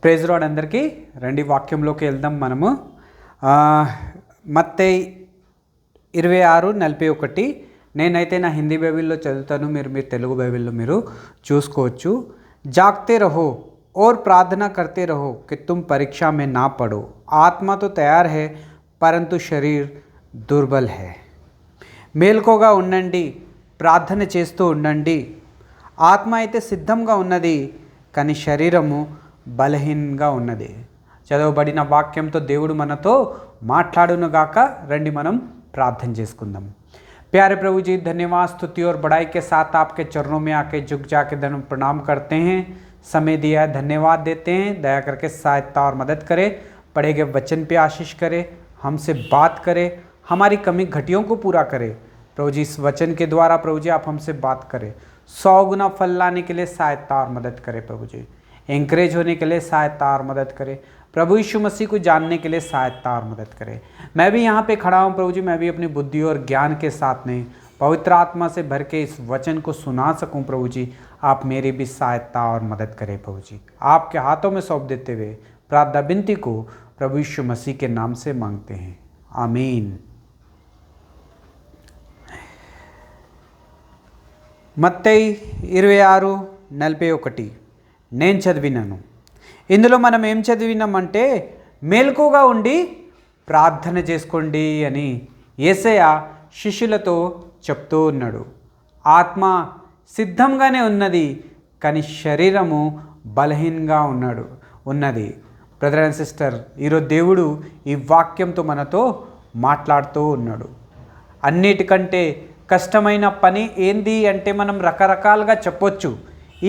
Praise lord అందరికీ. రండి వాక్యంలోకి వెళ్దాం. మనము మత్తయి 26:41. నేనైతే నా హిందీ బైబిల్లో చదువుతాను, మీరు తెలుగు బైబిల్లో మీరు చూసుకోవచ్చు. जागते रहो और प्रार्थना करते रहो कि तुम परीक्षा में ना पड़ो. आत्मा तो तैयार है परंतु शरीर दुर्बल है. మేల్కోగా ఉండండి, ప్రార్థన చేస్తూ ఉండండి. ఆత్మ అయితే సిద్ధంగా ఉన్నది, కానీ శరీరము బలహీనంగా ఉన్నది. చదవబడిన వాక్యంతో దేవుడు మనతో మాట్లాడునుగాక. రండి మనం ప్రార్థన చేసుకుందాం. प्यारे प्रभु जी, धन्यवाद, स्तुति और बड़ाई के साथ आपके चरणों में आके झुक जाके धन प्रणाम करते हैं. समय दिया है, धन्यवाद देते हैं. दया करके सहायता और मदद करें. पढ़े गए वचन पे आशीष करें, हमसे बात करें, हमारी कमी घटियों को पूरा करें. प्रभु जी, इस वचन के द्वारा प्रभु जी आप हमसे बात करें. 100 गुना फल लाने के लिए सहायता और मदद करें. प्रभु जी एंकरेज होने के लिए सहायता और मदद करें. प्रभु यीशु मसीह को जानने के लिए सहायता और मदद करें. मैं भी यहाँ पे खड़ा हूँ प्रभु जी, मैं भी अपनी बुद्धि और ज्ञान के साथ नहीं, पवित्र आत्मा से भर के इस वचन को सुना सकूँ. प्रभु जी आप मेरी भी सहायता और मदद करें. प्रभु जी आपके हाथों में सौंप देते हुए प्रार्थना विनती को प्रभु यीशु मसीह के नाम से मांगते हैं, आमीन. మత్తయి 26:41 నేను చదివినాను. ఇందులో మనం ఏం చదివినామంటే మేల్కోగా ఉండి ప్రార్థన చేసుకోండి అని యేసయ్య శిష్యులతో చెప్తూ ఉన్నాడు. ఆత్మ సిద్ధంగానే ఉన్నది, కానీ శరీరము బలహీనంగా ఉన్నది. బ్రదర్ అండ్ సిస్టర్, ఈరోజు దేవుడు ఈ వాక్యంతో మనతో మాట్లాడుతూ ఉన్నాడు. అన్నిటికంటే కష్టమైన పని ఏంది అంటే మనం రకరకాలుగా చెప్పొచ్చు.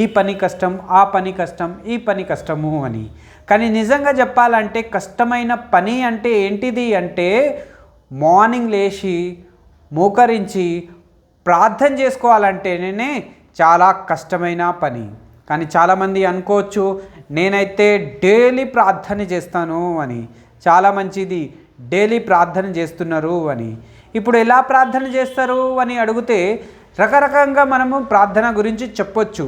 ఈ పని కష్టం, ఆ పని కష్టం, ఈ పని కష్టము అని. కానీ నిజంగా చెప్పాలంటే కష్టమైన పని అంటే ఏంటిది అంటే మార్నింగ్ లేచి మోకరించి ప్రార్థన చేసుకోవాలంటేనే చాలా కష్టమైన పని. కానీ చాలామంది అనుకోవచ్చు నేనైతే డైలీ ప్రార్థన చేస్తాను అని. చాలా మంచిది, డైలీ ప్రార్థన చేస్తున్నారు అని. ఇప్పుడు ఎలా ప్రార్థన చేస్తారు అని అడిగితే రకరకంగా మనము ప్రార్థన గురించి చెప్పొచ్చు.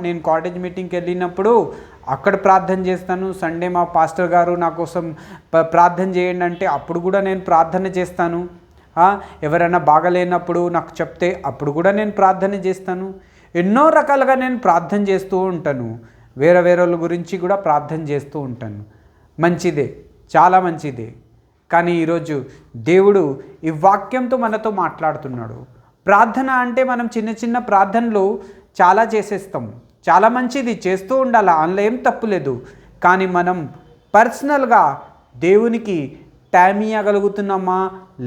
నేను కాలేజ్ మీటింగ్కి వెళ్ళినప్పుడు అక్కడ ప్రార్థన చేస్తాను. సండే మా పాస్టర్ గారు నా కోసం ప్రార్థన చేయండి అంటే అప్పుడు కూడా నేను ప్రార్థన చేస్తాను. ఎవరైనా బాగలేనప్పుడు నాకు చెప్తే అప్పుడు కూడా నేను ప్రార్థన చేస్తాను. ఎన్నో రకాలుగా నేను ప్రార్థన చేస్తూ ఉంటాను. వేరే వాళ్ళ గురించి కూడా ప్రార్థన చేస్తూ ఉంటాను. మంచిదే, చాలా మంచిదే. కానీ ఈరోజు దేవుడు ఈ వాక్యంతో మనతో మాట్లాడుతున్నాడు. ప్రార్థన అంటే మనం చిన్న చిన్న ప్రార్థనలు చాలా చేసేస్తాం. చాలా మంచిది, చేస్తూ ఉండాలి, అందులో ఏం తప్పు లేదు. కానీ మనం పర్సనల్గా దేవునికి టైం ఇవ్వగలుగుతున్నామా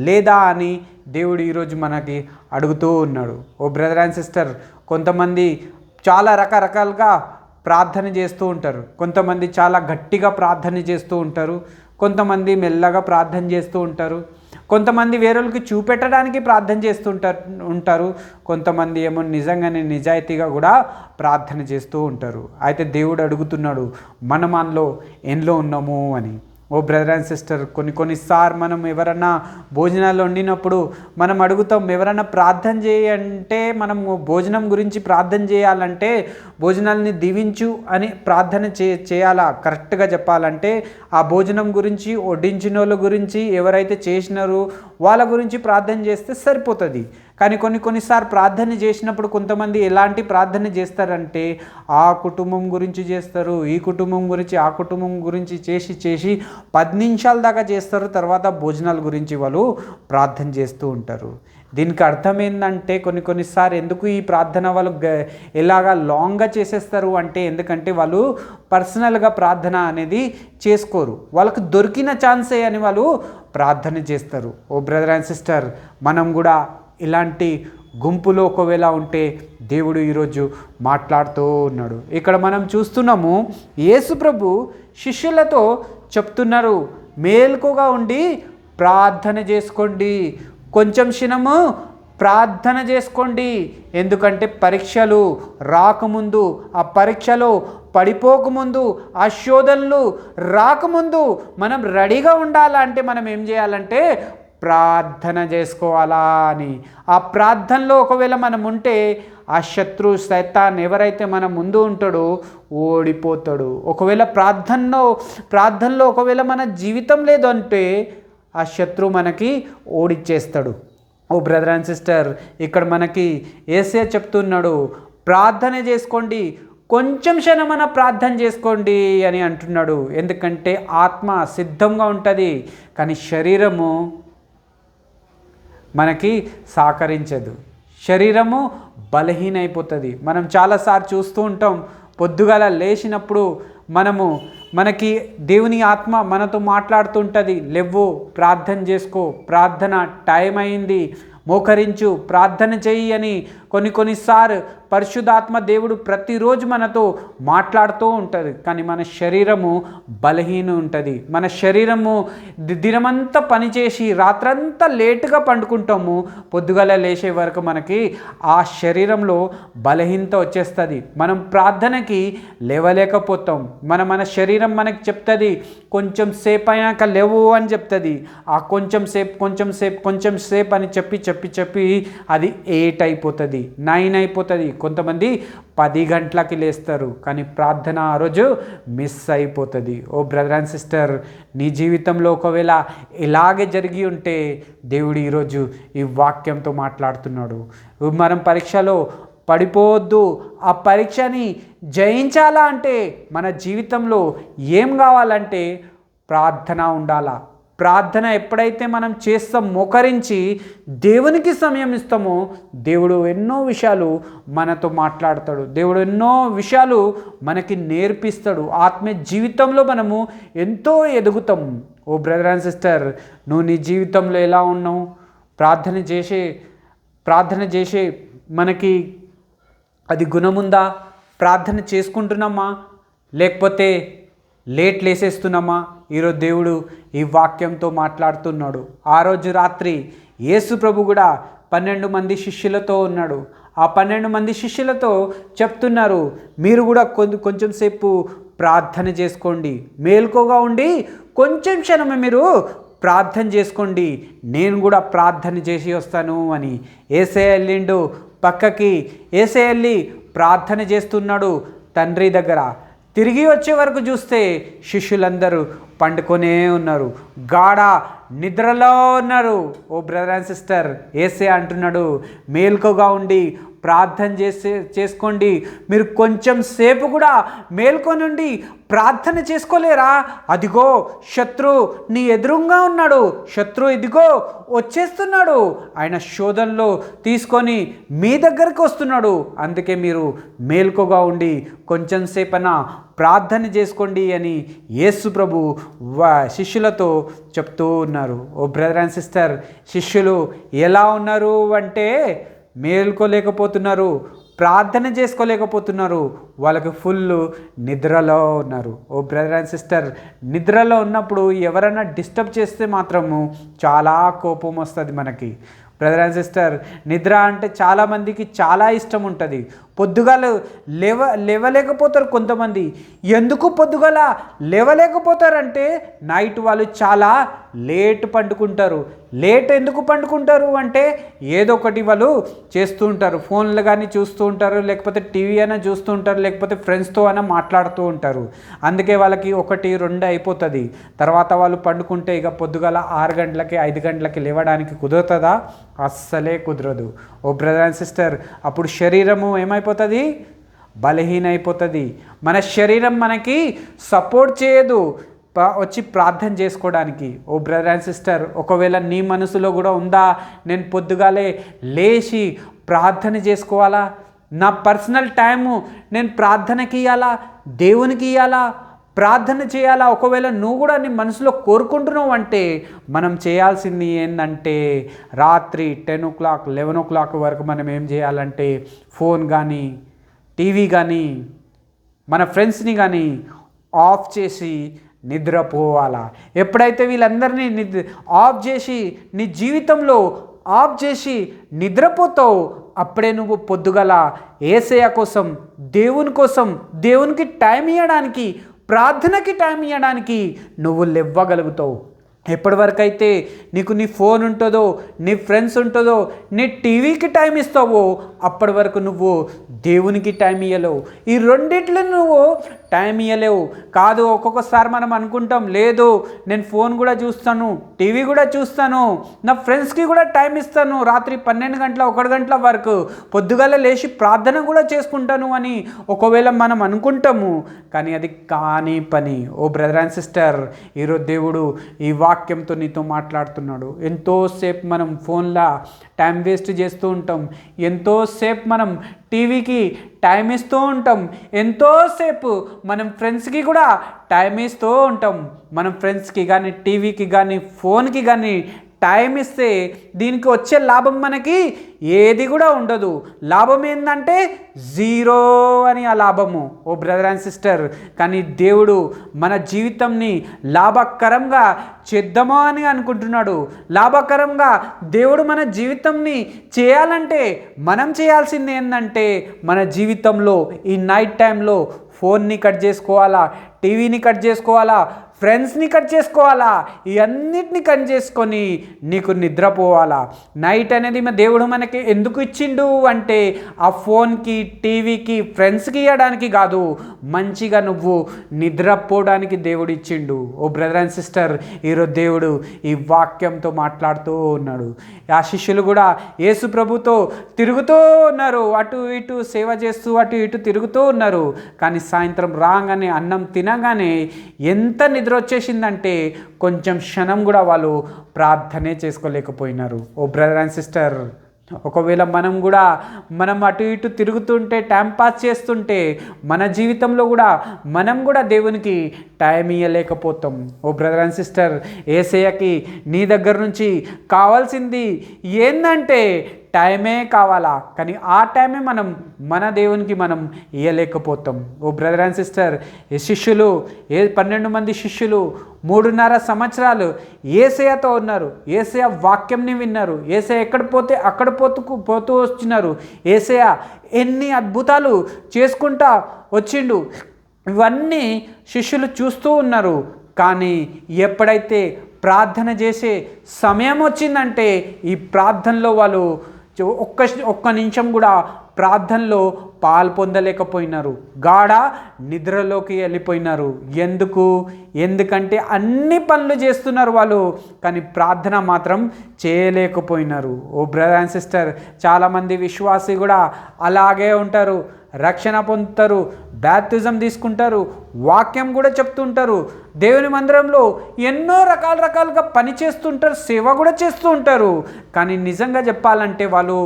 లేదా అని దేవుడు ఈరోజు మనకి అడుగుతూ ఉన్నాడు. ఓ బ్రదర్ అండ్ సిస్టర్, కొంతమంది చాలా రకరకాలుగా ప్రార్థన చేస్తూ ఉంటారు. కొంతమంది చాలా గట్టిగా ప్రార్థన చేస్తూ ఉంటారు. కొంతమంది మెల్లగా ప్రార్థన చేస్తూ ఉంటారు. కొంతమంది వేరేళ్ళకి చూపెట్టడానికి ప్రార్థన చేస్తూ ఉంటారు. కొంతమంది ఏమో నిజంగానే నిజాయితీగా కూడా ప్రార్థన చేస్తూ ఉంటారు. అయితే దేవుడు అడుగుతున్నాడు మనం అందులో ఎందులో ఉన్నాము అని. ఓ బ్రదర్ అండ్ సిస్టర్, కొన్నిసార్లు మనం ఎవరన్నా భోజనాలు వండినప్పుడు మనం అడుగుతాం ఎవరన్నా ప్రార్థన చేయంటే, మనము భోజనం గురించి ప్రార్థన చేయాలంటే భోజనాల్ని దీవించు అని ప్రార్థన చేయాలా? కరెక్ట్గా చెప్పాలంటే ఆ భోజనం గురించి, వడ్డించిన వాళ్ళ గురించి, ఎవరైతే చేసినారో వాళ్ళ గురించి ప్రార్థన చేస్తే సరిపోతుంది. కానీ కొన్నిసార్లు ప్రార్థన చేసినప్పుడు కొంతమంది ఎలాంటి ప్రార్థన చేస్తారంటే ఆ కుటుంబం గురించి చేస్తారు, ఈ కుటుంబం గురించి, ఆ కుటుంబం గురించి చేసి 10 నిమిషాల దాకా చేస్తారు. తర్వాత భోజనాల గురించి వాళ్ళు ప్రార్థన చేస్తూ ఉంటారు. దీనికి అర్థం ఏంటంటే కొన్నిసార్లు ఎందుకు ఈ ప్రార్థన వాళ్ళు ఎలాగా లాంగ్గా చేసేస్తారు అంటే ఎందుకంటే వాళ్ళు పర్సనల్గా ప్రార్థన అనేది చేసుకోరు. వాళ్ళకు దొరికిన ఛాన్సే అని వాళ్ళు ప్రార్థన చేస్తారు. ఓ బ్రదర్ అండ్ సిస్టర్, మనం కూడా ఇలాంటి గుంపులో ఒకవేళ ఉంటే దేవుడు ఈరోజు మాట్లాడుతూ ఉన్నాడు. ఇక్కడ మనం చూస్తున్నాము యేసు ప్రభు శిష్యులతో చెప్తున్నారు మేల్కోగా ఉండి ప్రార్థన చేసుకోండి, కొంచెం క్షణము ప్రార్థన చేసుకోండి. ఎందుకంటే పరీక్షలు రాకముందు, ఆ పరీక్షలో పడిపోకముందు, ఆ శోధనలు రాకముందు మనం రెడీగా ఉండాలంటే మనం ఏం చేయాలంటే ప్రార్థన చేసుకోవాలా అని. ఆ ప్రార్థనలో ఒకవేళ మనం ఉంటే ఆ శత్రు సైతాన్ ఎవరైతే మన ముందు ఉంటాడో ఓడిపోతాడు. ఒకవేళ ప్రార్థనలో ఒకవేళ మన జీవితం లేదు అంటే ఆ శత్రువు మనకి ఓడిచ్చేస్తాడు. ఓ బ్రదర్ అండ్ సిస్టర్, ఇక్కడ మనకి యేసయ్య చెప్తున్నాడు, ప్రార్థన చేసుకోండి, కొంచెం క్షణమన ప్రార్థన చేసుకోండి అని అంటున్నాడు. ఎందుకంటే ఆత్మ సిద్ధంగా ఉంటుంది, కానీ శరీరము మనకి సహకరించదు, శరీరము బలహీనైపోతుంది. మనం చాలాసార్లు చూస్తూ ఉంటాం, పొద్దుగాల లేచినప్పుడు మనకి దేవుని ఆత్మ మనతో మాట్లాడుతుంటుంది, లేవ్వు ప్రార్థన చేసుకో, ప్రార్థన టైం అయింది, మోకరించు, ప్రార్థన చెయ్యి అని కొన్నిసార్లు పరిశుద్ధాత్మ దేవుడు ప్రతిరోజు మనతో మాట్లాడుతూ ఉంటుంది. కానీ మన శరీరము బలహీన ఉంటుంది. మన శరీరము దినమంతా పనిచేసి రాత్రంతా లేటుగా పండుకుంటాము, పొద్దుగల లేచే వరకు మనకి ఆ శరీరంలో బలహీనత వచ్చేస్తుంది. మనం ప్రార్థనకి లేవలేకపోతాం. మన శరీరం మనకి చెప్తుంది, కొంచెం సేపు అయినాక లేవు అని చెప్తుంది. ఆ కొంచెం సేపు అని చెప్పి అది 8 అయిపోతుంది, 9 అయిపోతుంది. కొంతమంది 10 గంటలకి లేస్తారు, కానీ ప్రార్థన ఆ రోజు మిస్ అయిపోతుంది. ఓ బ్రదర్ అండ్ సిస్టర్, నీ జీవితంలో ఒకవేళ ఇలాగే జరిగి ఉంటే దేవుడు ఈరోజు ఈ వాక్యంతో మాట్లాడుతున్నాడు. మనం పరీక్షలో పడిపోవద్దు. ఆ పరీక్షని జయించాలా అంటే మన జీవితంలో ఏం కావాలంటే ప్రార్థన ఉండాలా. ప్రార్థన ఎప్పుడైతే మనం చేస్తాం, మోకరించి దేవునికి సమయం ఇస్తామో దేవుడు ఎన్నో విషయాలు మనతో మాట్లాడతాడు. దేవుడు ఎన్నో విషయాలు మనకి నేర్పిస్తాడు. ఆత్మీయ జీవితంలో మనము ఎంతో ఎదుగుతాం. ఓ బ్రదర్ అండ్ సిస్టర్, నువ్వు నీ జీవితంలో ఎలా ఉన్నావు? ప్రార్థన చేసే మనకి అది గుణముందా? ప్రార్థన చేసుకుంటున్నామా, లేకపోతే లేసేస్తున్నామా? ఈరోజు దేవుడు ఈ వాక్యంతో మాట్లాడుతున్నాడు. ఆ రోజు రాత్రి యేసు ప్రభు కూడా 12 మంది శిష్యులతో ఉన్నాడు. ఆ 12 మంది శిష్యులతో చెప్తున్నారు, మీరు కూడా కొంచెం సేపు ప్రార్థన చేసుకోండి, మేల్కోగా ఉండి కొంచెం క్షణమే మీరు ప్రార్థన చేసుకోండి, నేను కూడా ప్రార్థన చేసి వస్తాను అని. యేసయ్య వెళ్ళిండు పక్కకి. యేసయ్య వెళ్ళి ప్రార్థన చేస్తున్నాడు తండ్రి దగ్గర. తిరిగి వచ్చే వరకు చూస్తే శిష్యులందరూ పండుకొనే ఉన్నారు, గాఢ నిద్రలో ఉన్నారు. ఓ బ్రదర్ అండ్ సిస్టర్, యేసయ్య అంటున్నాడు, మేల్కోగా ఉండి ప్రార్థన చేసుకోండి. మీరు కొంచెం సేపు కూడా మేల్కొనుండి ప్రార్థన చేసుకోలేరా? అదిగో శత్రు నీ ఎదురుగా ఉన్నాడు, శత్రు ఇదిగో వచ్చేస్తున్నాడు, ఆయన శోధనలో తీసుకొని మీ దగ్గరికి వస్తున్నాడు. అందుకే మీరు మేల్కోగా ఉండి కొంచెం సేపైనా ప్రార్థన చేసుకోండి అని యేసు ప్రభు శిష్యులతో చెప్తూ ఉన్నారు. ఓ బ్రదర్ అండ్ సిస్టర్, శిష్యులు ఎలా ఉన్నారు అంటే మేల్కోలేకపోతున్నారు, ప్రార్థన చేసుకోలేకపోతున్నారు, వాళ్ళకి ఫుల్ నిద్రలో ఉన్నారు. ఓ బ్రదర్ అండ్ సిస్టర్, నిద్రలో ఉన్నప్పుడు ఎవరైనా డిస్టర్బ్ చేస్తే మాత్రము చాలా కోపం వస్తుంది మనకి. బ్రదర్ అండ్ సిస్టర్, నిద్ర అంటే చాలామందికి చాలా ఇష్టం ఉంటుంది. పొద్దుగాల లేవలేకపోతారు కొంతమంది. ఎందుకు పొద్దుగాల లేవలేకపోతారంటే నైట్ వాళ్ళు చాలా లేట్ పండుకుంటారు. ఎందుకు పండుకుంటారు అంటే ఏదో ఒకటి వాళ్ళు చేస్తూ ఉంటారు, ఫోన్లు కానీ చూస్తూ ఉంటారు, లేకపోతే టీవీ అయినా చూస్తూ ఉంటారు, లేకపోతే ఫ్రెండ్స్తో అయినా మాట్లాడుతూ ఉంటారు. అందుకే వాళ్ళకి 1, 2 అయిపోతుంది. తర్వాత వాళ్ళు పండుకుంటే ఇక పొద్దుగాల 6 గంటలకి 5 గంటలకి లేవడానికి కుదురుతుందా? అస్సలే కుదరదు. ఓ బ్రదర్ అండ్ సిస్టర్, అప్పుడు శరీరము ఏమైపోతుంది? బలహీన అయిపోతుంది. మన శరీరం మనకి సపోర్ట్ చేయదు వచ్చి ప్రార్థన చేసుకోవడానికి. ఓ బ్రదర్ అండ్ సిస్టర్, ఒకవేళ నీ మనసులో కూడా ఉందా, నేను పొద్దుగాలే లేచి ప్రార్థన చేసుకోవాలా, నా పర్సనల్ టైము నేను ప్రార్థనకి ఇవ్వాలా, దేవునికి ఇవ్వాలా, ప్రార్థన చేయాలా? ఒకవేళ నువ్వు కూడా నీ మనసులో కోరుకుంటున్నావు అంటే మనం చేయాల్సింది ఏంటంటే రాత్రి 10 o'clock 11 o'clock వరకు మనం ఏం చేయాలంటే ఫోన్ కానీ టీవీ కానీ మన ఫ్రెండ్స్ని కానీ ఆఫ్ చేసి నిద్రపోవాలా. ఎప్పుడైతే వీళ్ళందరినీ ఆఫ్ చేసి నీ జీవితంలో ఆఫ్ చేసి నిద్రపోతావు, అప్పుడే నువ్వు పొద్దుగల యేసయ్య కోసం, దేవునికి టైం ఇవ్వడానికి, ప్రార్థనకి టైం ఇవ్వడానికి నువ్వు లేవగలుగుతావు. ఎప్పటి వరకు అయితే నీకు నీ ఫోన్ ఉంటుందో, నీ ఫ్రెండ్స్ ఉంటుందో, నీ టీవీకి టైం ఇస్తావో అప్పటి వరకు నువ్వు దేవునికి టైం ఇవ్వలేవు. ఈ రెండిట్లో నువ్వు టైం ఇవ్వలేవు. కాదు, ఒక్కొక్కసారి మనం అనుకుంటాం, లేదు నేను ఫోన్ కూడా చూస్తాను, టీవీ కూడా చూస్తాను, నా ఫ్రెండ్స్కి కూడా టైం ఇస్తాను, రాత్రి 12 గంటల 1 గంటల వరకు పొద్దుగాల లేచి ప్రార్థన కూడా చేసుకుంటాను అని ఒకవేళ మనం అనుకుంటాము. కానీ అది కాని పని. ఓ బ్రదర్ అండ్ సిస్టర్, ఈరోజు దేవుడు ఈ వాక్యంతో నీతో మాట్లాడుతున్నాడు. ఎంతోసేపు మనం ఫోన్లో టైం వేస్ట్ చేస్తూ ఉంటాం, ఎంతోసేపు మనం టీవీకి టైం ఇస్తూ ఉంటాం, ఎంతోసేపు మనం ఫ్రెండ్స్కి కూడా టైం ఇస్తూ ఉంటాం. మనం ఫ్రెండ్స్కి కానీ, టీవీకి కానీ, ఫోన్కి కానీ టైం ఇస్తే దీనికి వచ్చే లాభం మనకి ఏది కూడా ఉండదు. లాభం ఏంటంటే జీరో అని ఆ లాభము. ఓ బ్రదర్ అండ్ సిస్టర్, కానీ దేవుడు మన జీవితంని లాభకరంగా చేద్దామా అని అనుకుంటున్నాడు. లాభకరంగా దేవుడు మన జీవితంని చేయాలంటే మనం చేయాల్సింది ఏంటంటే మన జీవితంలో ఈ నైట్ టైంలో ఫోన్ని కట్ చేసుకోవాలా, టీవీని కట్ చేసుకోవాలా, ఫ్రెండ్స్ని కట్ చేసుకోవాలా, ఇవన్నిటిని కట్ చేసుకొని నీకు నిద్రపోవాలా. నైట్ అనేది దేవుడు మనకి ఎందుకు ఇచ్చిండు అంటే ఆ ఫోన్కి, టీవీకి, ఫ్రెండ్స్కి ఇవ్వడానికి కాదు, మంచిగా నువ్వు నిద్రపోవడానికి దేవుడు ఇచ్చిండు. ఓ బ్రదర్ అండ్ సిస్టర్, ఈరోజు దేవుడు ఈ వాక్యంతో మాట్లాడుతూ ఉన్నాడు. ఆ శిష్యులు కూడా యేసు ప్రభుతో తిరుగుతూ ఉన్నారు, అటు ఇటు సేవ చేస్తూ అటు ఇటు తిరుగుతూ ఉన్నారు. కానీ సాయంత్రం రాగానే, అన్నం తినగానే ఎంత నిద్ర వచ్చేసిందంటే కొంచెం క్షణం కూడా వాళ్ళు ప్రార్థనే చేసుకోలేకపోయినారు. ఓ బ్రదర్ అండ్ సిస్టర్, ఒకవేళ మనం అటు ఇటు తిరుగుతుంటే, టైం పాస్ చేస్తుంటే మన జీవితంలో కూడా మనం కూడా దేవునికి టైం ఇవ్వలేకపోతాం. ఓ బ్రదర్ అండ్ సిస్టర్, యేసయ్యకి నీ దగ్గర నుంచి కావాల్సింది ఏంటంటే టైమే కావాలా, కానీ ఆ టైమే మన దేవునికి మనం ఇవ్వలేకపోతాం. ఓ బ్రదర్ అండ్ సిస్టర్, ఈ శిష్యులు 12 మంది శిష్యులు 3.5 సంవత్సరాలు యేసయ్యతో ఉన్నారు. యేసయ్య వాక్యంని విన్నారు. యేసయ్య ఎక్కడ పోతే అక్కడ పోతూ వచ్చినారు. యేసయ్య ఎన్ని అద్భుతాలు చేసుకుంటా వచ్చిండు. ఇవన్నీ శిష్యులు చూస్తూ ఉన్నారు. కానీ ఎప్పుడైతే ప్రార్థన చేసే సమయం వచ్చిందంటే ఈ ప్రార్థనలో వాళ్ళు ఒక్క నిమిషం కూడా ప్రార్థనలో పాల్పొందలేకపోయినారు. గాఢ నిద్రలోకి వెళ్ళిపోయినారు. ఎందుకంటే అన్ని పనులు చేస్తున్నారు వాళ్ళు, కానీ ప్రార్థన మాత్రం చేయలేకపోయినారు. ఓ బ్రదర్ అండ్ సిస్టర్, చాలామంది విశ్వాసి కూడా అలాగే ఉంటారు. రక్షణ పొందుతారు, బ్యాప్టిజం తీసుకుంటారు, వాక్యం కూడా చెప్తుంటారు, దేవుని మందిరంలో ఎన్నో రకాలుగా పని చేస్తుంటారు, సేవ కూడా చేస్తూ ఉంటారు. కానీ నిజంగా చెప్పాలంటే వాళ్ళు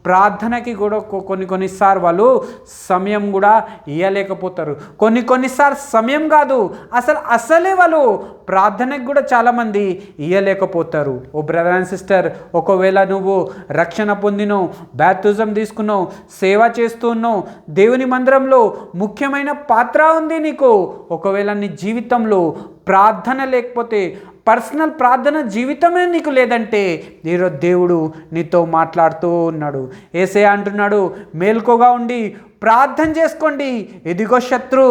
ప్రార్థనకి కూడా కొన్నిసార్లు వాళ్ళు సమయం కూడా ఇవ్వలేకపోతారు. కొన్నిసార్లు సమయం కాదు, అసలే వాళ్ళు ప్రార్థనకి కూడా చాలామంది ఇవ్వలేకపోతారు. ఓ బ్రదర్ అండ్ సిస్టర్, ఒకవేళ నువ్వు రక్షణ పొందినో, బ్యాప్టిజం తీసుకున్నావు, సేవ చేస్తున్నావు, దేవుని మందిరంలో ముఖ్యమైన పాత్ర ఉంది నీకు, ఒకవేళ నీ జీవితంలో ప్రార్థన లేకపోతే, పర్సనల్ ప్రార్థన జీవితమే నీకు లేదంటే ఈరోజు దేవుడు నీతో మాట్లాడుతూ ఉన్నాడు. యేసయ్య అంటున్నాడు, మేల్కోగా ఉండి ప్రార్థన చేసుకోండి, ఎదిగో శత్రు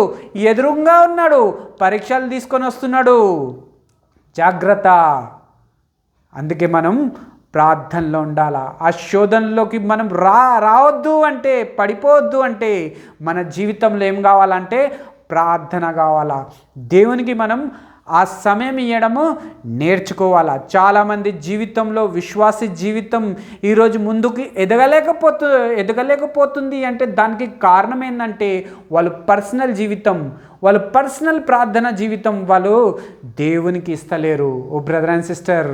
ఎదురుగా ఉన్నాడు, పరీక్షలు తీసుకొని వస్తున్నాడు, జాగ్రత్త. అందుకే మనం ప్రార్థనలో ఉండాలా. ఆ శోధనలోకి మనం రావద్దు అంటే, పడిపోవద్దు అంటే మన జీవితంలో ఏం కావాలంటే ప్రార్థన కావాలా. దేవునికి మనం ఆ సమయం ఇవ్వడము నేర్చుకోవాలా. చాలామంది జీవితంలో, విశ్వాసి జీవితం ఈరోజు ముందుకు ఎదగలేకపోతుంది అంటే దానికి కారణం ఏంటంటే వాళ్ళు పర్సనల్ ప్రార్థన జీవితం వాళ్ళు దేవునికి ఇస్తలేరు. ఓ బ్రదర్ అండ్ సిస్టర్,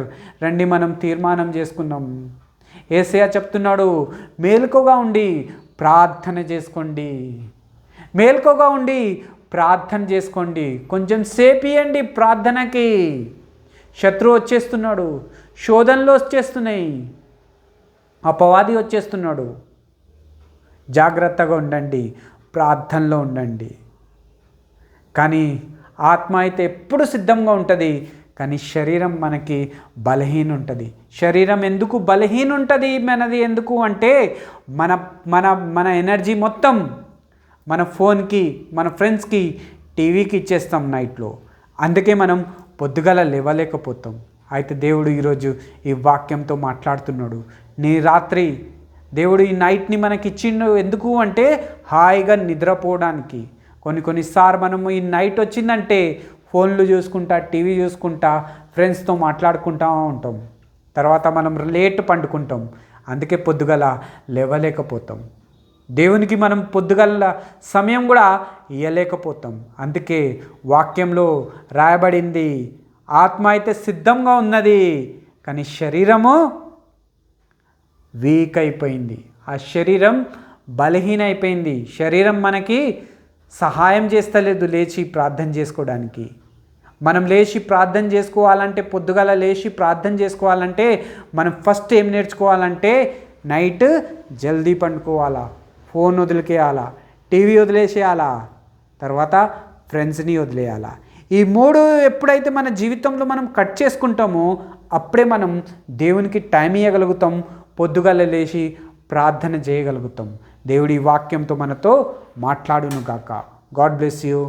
రండి మనం తీర్మానం చేసుకుందాం. యేసయ్య చెప్తున్నాడు, మేలుకోగా ఉండి ప్రార్థన చేసుకోండి, మేలుకోగా ఉండి ప్రార్థన చేసుకోండి, కొంచెం సేపు ఇవ్వండి ప్రార్థనకి. శత్రువు వచ్చేస్తున్నాడు, శోధనలు వచ్చేస్తున్నాయి, అపవాది వచ్చేస్తున్నాడు. జాగ్రత్తగా ఉండండి, ప్రార్థనలో ఉండండి. కానీ ఆత్మ అయితే ఎప్పుడు సిద్ధంగా ఉంటుంది, కానీ శరీరం మనకి బలహీన ఉంటుంది. శరీరం ఎందుకు బలహీన ఉంటుంది మనది ఎందుకు అంటే మన ఎనర్జీ మొత్తం మన ఫోన్కి, మన ఫ్రెండ్స్కి, టీవీకి ఇచ్చేస్తాం నైట్లో. అందుకే మనం పొద్దుగల లేవలేకపోతాం. అయితే దేవుడు ఈరోజు ఈ వాక్యంతో మాట్లాడుతున్నాడు. నీ రాత్రి దేవుడు ఈ నైట్ని మనకి ఇచ్చిండు ఎందుకు అంటే హాయిగా నిద్రపోవడానికి. కొన్నిసార్లు మనము ఈ నైట్ వచ్చిందంటే ఫోన్లు చూసుకుంటా, టీవీ చూసుకుంటా, ఫ్రెండ్స్తో మాట్లాడుకుంటూ ఉంటాం. తర్వాత మనం లేట్ పండుకుంటాం. అందుకే పొద్దుగల లేవలేకపోతాం. దేవునికి మనం పొద్దుగల సమయం కూడా ఇవ్వలేకపోతాం. అందుకే వాక్యంలో రాయబడింది, ఆత్మ అయితే సిద్ధంగా ఉన్నది కానీ శరీరము వీక్ అయిపోయింది. ఆ శరీరం బలహీన అయిపోయింది. శరీరం మనకి సహాయం చేస్తలేదు లేచి ప్రార్థన చేసుకోవడానికి. మనం లేచి ప్రార్థన చేసుకోవాలంటే, పొద్దుగాల లేచి ప్రార్థన చేసుకోవాలంటే మనం ఫస్ట్ ఏం నేర్చుకోవాలంటే నైట్ జల్దీ పండుకోవాలా, ఫోన్ వదిలికేయాలా, టీవీ వదిలేసేయాలా, తర్వాత ఫ్రెండ్స్ని వదిలేయాలా. ఈ 3 ఎప్పుడైతే మన జీవితంలో మనం కట్ చేసుకుంటామో అప్పుడే మనం దేవునికి టైం ఇవ్వగలుగుతాం, పొద్దుగాల లేచి ప్రార్థన చేయగలుగుతాం. దేవుడి వాక్యంతో మనతో మాట్లాడును గాక. God bless you.